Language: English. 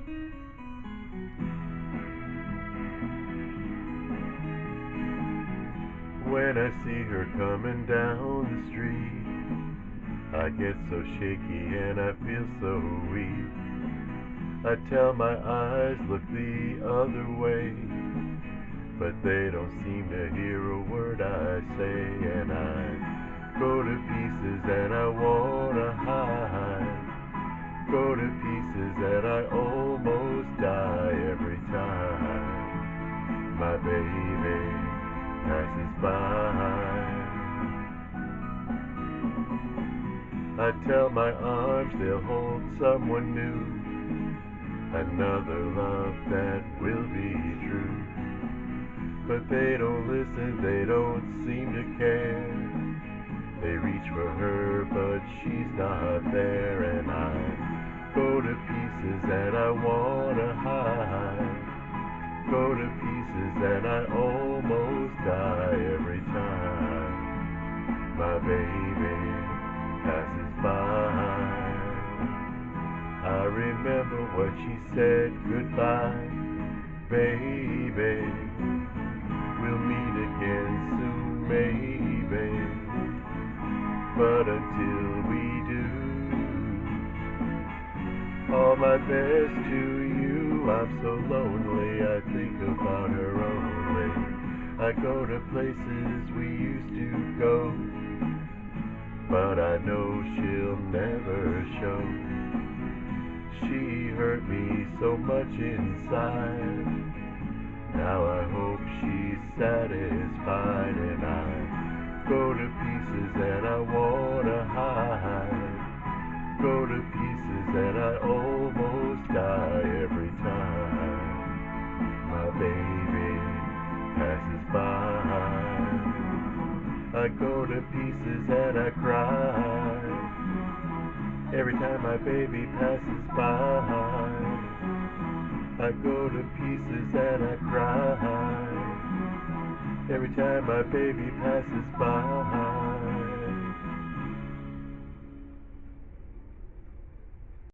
When I see her coming down the street, I get so shaky and I feel so weak. I tell my eyes, look the other way, but they don't seem to hear a word I say. And I go to pieces and I wanna hide. Go to pieces and I almost die every time my baby passes by. I tell my arms they'll hold someone new, another love that will be true. But they don't listen, they don't seem to care. They reach for her, but she's not there. And I go to pieces and I wanna hide. Go to pieces and I almost die every time my baby passes by. I remember what she said, goodbye, baby. We'll meet again soon, maybe. But until we do, all my best to you. I'm so lonely, I think about her only. I go to places we used to go, but I know she'll never show. She hurt me so much inside. Now I hope she's satisfied. And I go to pieces and I wanna hide. Go to pieces and I almost die every time my baby passes by. I go to pieces and I cry every time my baby passes by. I go to pieces and I cry every time my baby passes by.